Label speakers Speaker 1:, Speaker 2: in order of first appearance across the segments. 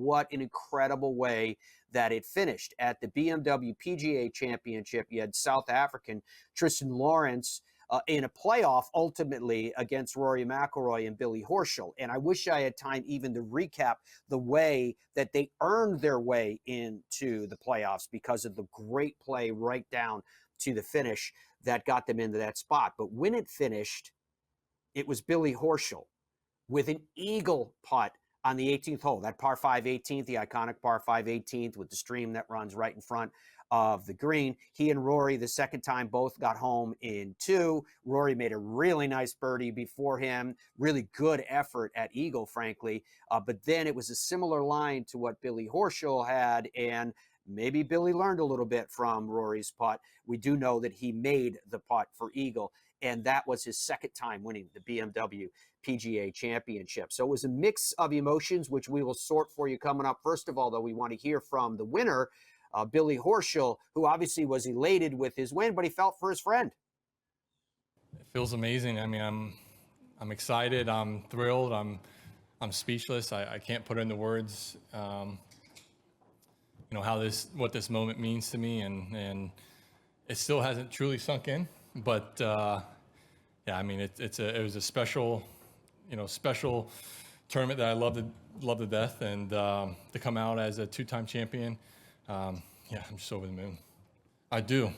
Speaker 1: what an incredible way that it finished. At the BMW PGA Championship, you had South African Thriston in a playoff ultimately against Rory McIlroy and Billy Horschel. And I wish I had time even to recap the way that they earned their way into the playoffs because of the great play right down to the finish that got them into that spot. But when it finished, it was Billy Horschel with an eagle putt on the 18th hole, that par 5 18th, the iconic par 5 18th with the stream that runs right in front of the green. He and Rory, the second time, both got home in 2. Rory made a really nice birdie before him. Really good effort at eagle, frankly. But then it was a similar line to what Billy Horschel had, and maybe Billy learned a little bit from Rory's putt. We do know that he made the putt for eagle, and that was his second time winning the BMW PGA Championship. So it was a mix of emotions, which we will sort for you coming up. First of all, though, we want to hear from the winner, Billy Horschel, who obviously was elated with his win, but he felt for his friend.
Speaker 2: It feels amazing. I mean, I'm excited. I'm thrilled. I'm speechless. I can't put into words, what this moment means to me, and it still hasn't truly sunk in. But I mean, it was a special tournament that I love to death, and to come out as a 2-time champion. I'm just over the moon. I do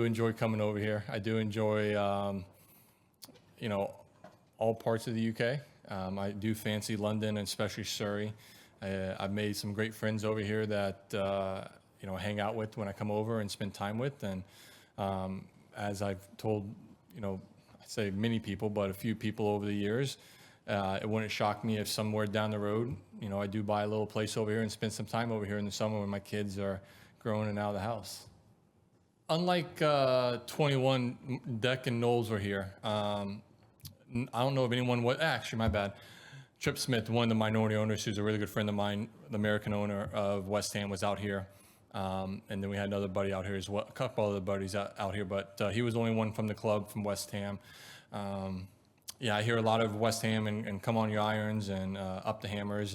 Speaker 2: enjoy coming over here. I do enjoy, all parts of the UK. I do fancy London and especially Surrey. I've made some great friends over here that, hang out with when I come over and spend time with. And as I've told, I say many people, but a few people over the years, it wouldn't shock me if somewhere down the road, I do buy a little place over here and spend some time over here in the summer when my kids are growing and out of the house. Unlike 21, Deck and Knowles were here. I don't know if anyone actually, my bad. Trip Smith, one of the minority owners, who's a really good friend of mine, the American owner of West Ham, was out here. And then we had another buddy out here as well, a couple other buddies out here, but he was the only one from the club from West Ham. I hear a lot of West Ham and come on your irons and up the hammers.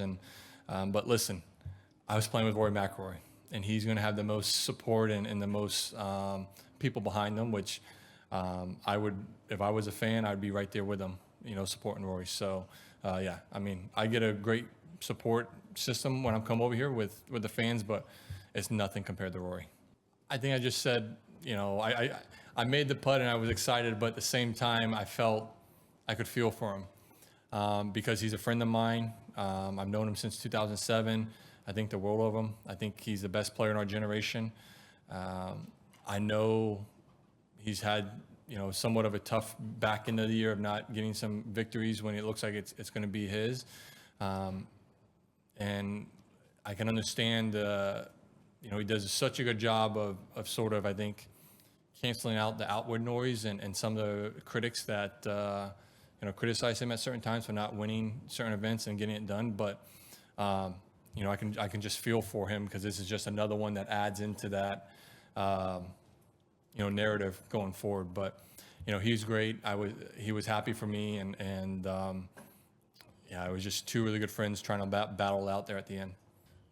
Speaker 2: But listen, I was playing with Rory McIlroy, and he's going to have the most support and the most people behind him, which I would, if I was a fan, I'd be right there with him, supporting Rory. So, I mean, I get a great support system when I come over here with the fans, but it's nothing compared to Rory. I think I just said, I made the putt and I was excited, but at the same time, I felt I could feel for him because he's a friend of mine. I've known him since 2007. I think the world of him. I think he's the best player in our generation. I know he's had, somewhat of a tough back end of the year of not getting some victories when it looks like it's going to be his. And I can understand, he does such a good job of sort of, I think, canceling out the outward noise and some of the critics that, criticize him at certain times for not winning certain events and getting it done. But, I can just feel for him because this is just another one that adds into that, narrative going forward. But, he's great. He was happy for me, and it was just two really good friends trying to battle out there at the end.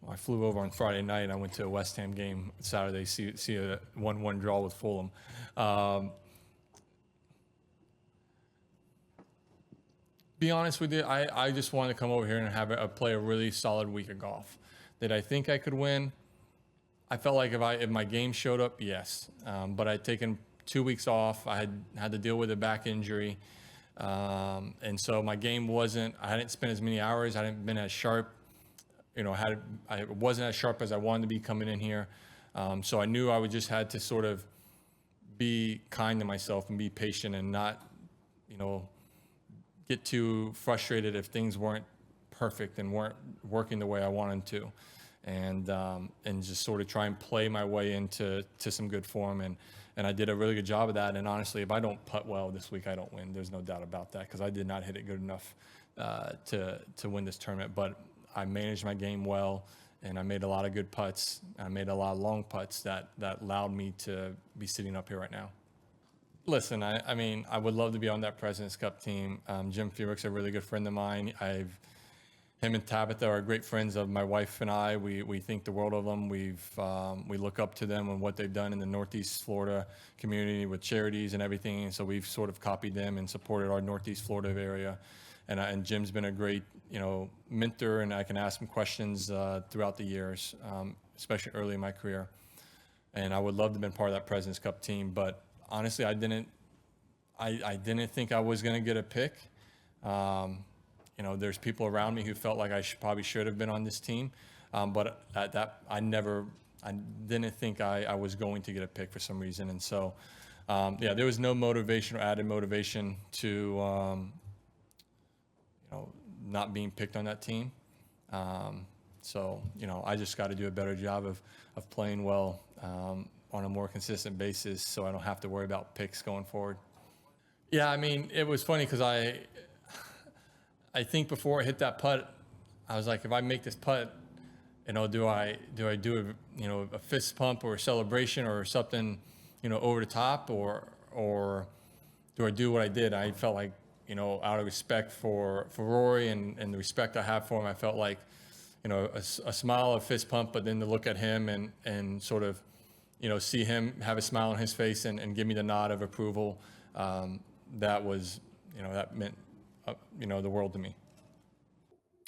Speaker 2: Well, I flew over on Friday night, and I went to a West Ham game Saturday, see a 1-1 draw with Fulham. Be honest with you, I just wanted to come over here and play a really solid week of golf. Did I think I could win? I felt like if my game showed up, yes. But I'd taken 2 weeks off. I had to deal with a back injury. And so my game I hadn't spent as many hours. I hadn't been as sharp. I wasn't as sharp as I wanted to be coming in here. So I knew I would just had to sort of be kind to myself and be patient and not, get too frustrated if things weren't perfect and weren't working the way I wanted to. And just sort of try and play my way into some good form. And I did a really good job of that. And honestly, if I don't putt well this week, I don't win. There's no doubt about that because I did not hit it good enough to win this tournament. But I managed my game well, and I made a lot of good putts. I made a lot of long putts that allowed me to be sitting up here right now. Listen, I mean, I would love to be on that President's Cup team. Jim Furyk's a really good friend of mine. I've him and Tabitha are great friends of my wife and I. We think the world of them. We look up to them and what they've done in the Northeast Florida community with charities and everything. And so we've sort of copied them and supported our Northeast Florida area. And Jim's been a great, mentor, and I can ask him questions throughout the years, especially early in my career. And I would love to have been part of that President's Cup team, but honestly, I didn't think I was going to get a pick. There's people around me who felt like I probably should have been on this team, but at that, I didn't think I was going to get a pick for some reason. And so, there was no motivation or added motivation to, not being picked on that team. So, I just got to do a better job of playing well on a more consistent basis so I don't have to worry about picks going forward. Yeah, I mean, it was funny because I think before I hit that putt, I was like, if I make this putt, do I do a fist pump or a celebration or something, over the top, or do I do what I did? I felt like, out of respect for Rory and the respect I have for him, I felt like, a smile, a fist pump, but then to look at him and sort of, see him have a smile on his face and give me the nod of approval, that was, that meant, the world to me.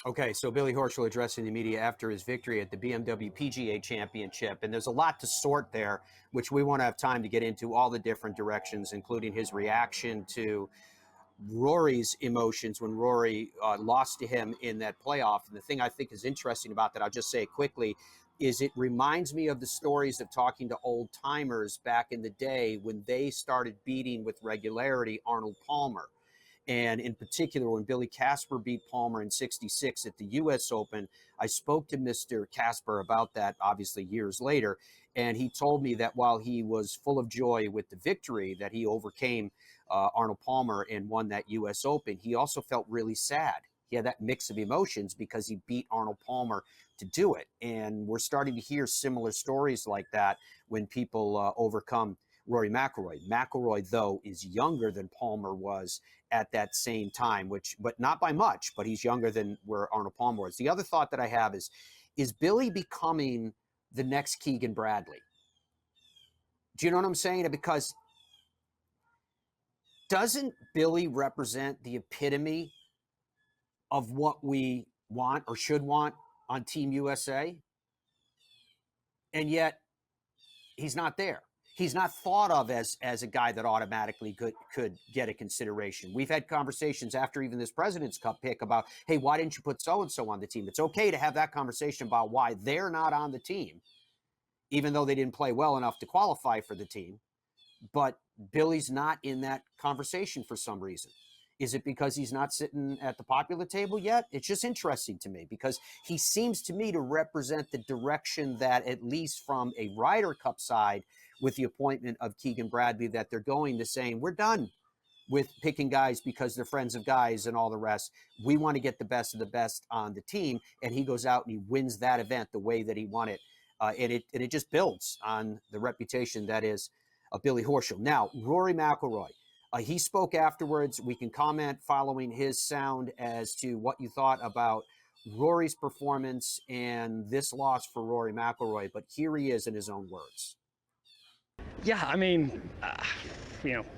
Speaker 1: Okay, so Billy Horschel addressing the media after his victory at the BMW PGA Championship, and there's a lot to sort there, which we won't have time to get into all the different directions, including his reaction to Rory's emotions when Rory lost to him in that playoff. And the thing I think is interesting about that, I'll just say it quickly, is it reminds me of the stories of talking to old timers back in the day when they started beating with regularity Arnold Palmer. And in particular, when Billy Casper beat Palmer in '66 at the U.S. Open, I spoke to Mr. Casper about that, obviously, years later. And he told me that while he was full of joy with the victory, that he overcame Arnold Palmer and won that U.S. Open, he also felt really sad. He had that mix of emotions because he beat Arnold Palmer to do it. And we're starting to hear similar stories like that when people overcome Rory McIlroy. McIlroy, though, is younger than Palmer was at that same time, but not by much, but he's younger than where Arnold Palmer was. The other thought that I have is Billy becoming the next Keegan Bradley? Do you know what I'm saying? Because doesn't Billy represent the epitome of what we want or should want on Team USA? And yet he's not there. He's not thought of as a guy that automatically could get a consideration. We've had conversations after even this President's Cup pick about, hey, why didn't you put so-and-so on the team? It's okay to have that conversation about why they're not on the team, even though they didn't play well enough to qualify for the team. But Billy's not in that conversation for some reason. Is it because he's not sitting at the popular table yet? It's just interesting to me because he seems to me to represent the direction that, at least from a Ryder Cup side, with the appointment of Keegan Bradley, that they're going to saying, we're done with picking guys because they're friends of guys and all the rest. We want to get the best of the best on the team. And he goes out and he wins that event the way that he won it. And it just builds on the reputation that is Billy Horschel. Now, Rory McIlroy, he spoke afterwards. We can comment following his sound as to what you thought about Rory's performance and this loss for Rory McIlroy. But here he is in his own words.
Speaker 3: Yeah, I mean,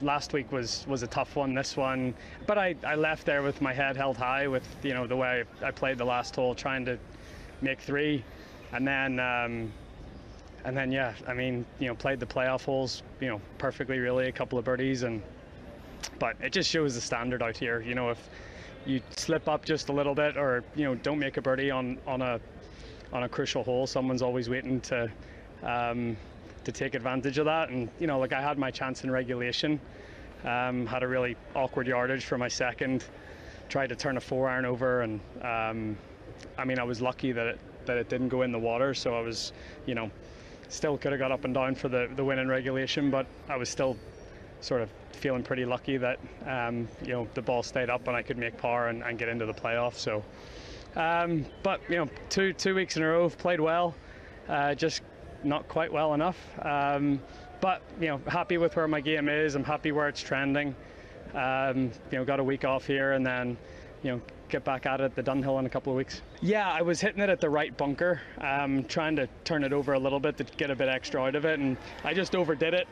Speaker 3: last week was a tough one, this one, but I left there with my head held high with, the way I played the last hole, trying to make three, and then, yeah, I mean, played the playoff holes, perfectly, really, a couple of birdies, but it just shows the standard out here. If you slip up just a little bit or, don't make a birdie on a crucial hole, someone's always waiting to take advantage of that. And I had my chance in regulation, had a really awkward yardage for my second, tried to turn a 4-iron over, and I mean, I was lucky that it didn't go in the water, so I was still could have got up and down for the win in regulation, but I was still sort of feeling pretty lucky that the ball stayed up and I could make par and get into the playoff. So but 2 weeks in a row, played well, just not quite well enough, but happy with where my game is. I'm happy where it's trending. Got a week off here, and then get back at it, the Dunhill, in a couple of weeks. Yeah, I was hitting it at the right bunker, trying to turn it over a little bit to get a bit extra out of it, and I just overdid it.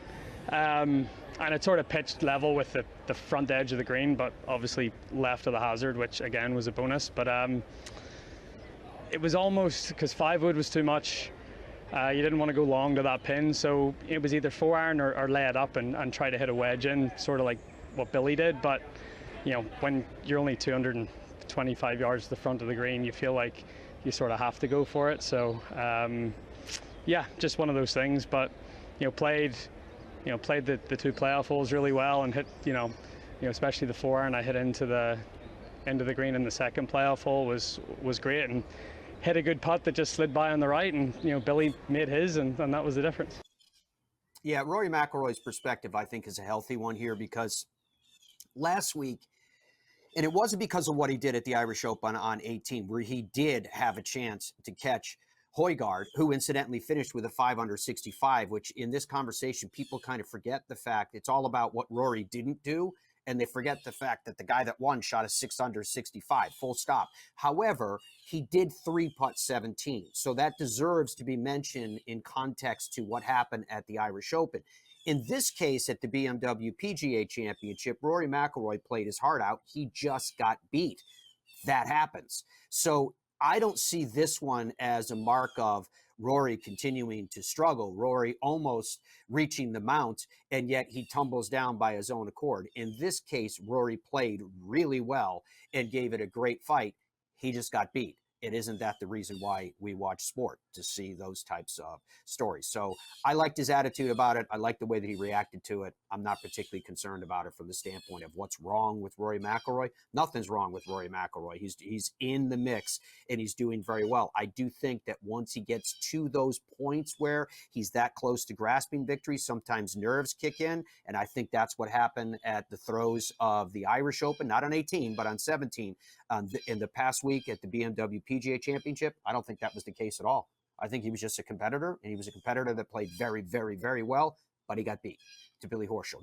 Speaker 3: And it sort of pitched level with the front edge of the green, but obviously left of the hazard, which again was a bonus. But it was almost, because 5 wood was too much. You didn't want to go long to that pin, so it was either 4-iron or lay it up and try to hit a wedge in, sort of like what Billy did. But when you're only 225 yards to the front of the green, you feel like you sort of have to go for it. So yeah, just one of those things. But played the 2 playoff holes really well, and hit especially the 4-iron I hit into the green in the second playoff hole was great, and hit a good putt that just slid by on the right, and Billy made his, and that was the difference.
Speaker 1: Yeah, Rory McIlroy's perspective, I think, is a healthy one here, because last week, and it wasn't because of what he did at the Irish Open on 18, where he did have a chance to catch Højgaard, who incidentally finished with a 5 under 65, which in this conversation, people kind of forget the fact it's all about what Rory didn't do, and they forget the fact that the guy that won shot a 6 under 65, full stop. However, he did 3-putt 17, so that deserves to be mentioned in context to what happened at the Irish Open. In this case, at the BMW PGA Championship, Rory McIlroy played his heart out. He just got beat. That happens. So I don't see this one as a mark of Rory continuing to struggle, Rory almost reaching the mount, and yet he tumbles down by his own accord. In this case, Rory played really well and gave it a great fight. He just got beat. It isn't that the reason why we watch sport, to see those types of stories. So I liked his attitude about it. I liked the way that he reacted to it. I'm not particularly concerned about it from the standpoint of what's wrong with Rory McIlroy. Nothing's wrong with Rory McIlroy. He's in the mix, and he's doing very well. I do think that once he gets to those points where he's that close to grasping victory, sometimes nerves kick in, and I think that's what happened at the throes of the Irish Open, not on 18, but on 17. In the past week at the BMW PGA Championship, I don't think that was the case at all. I think he was just a competitor, and he was a competitor that played very, very, very well, but he got beat to Billy Horschel.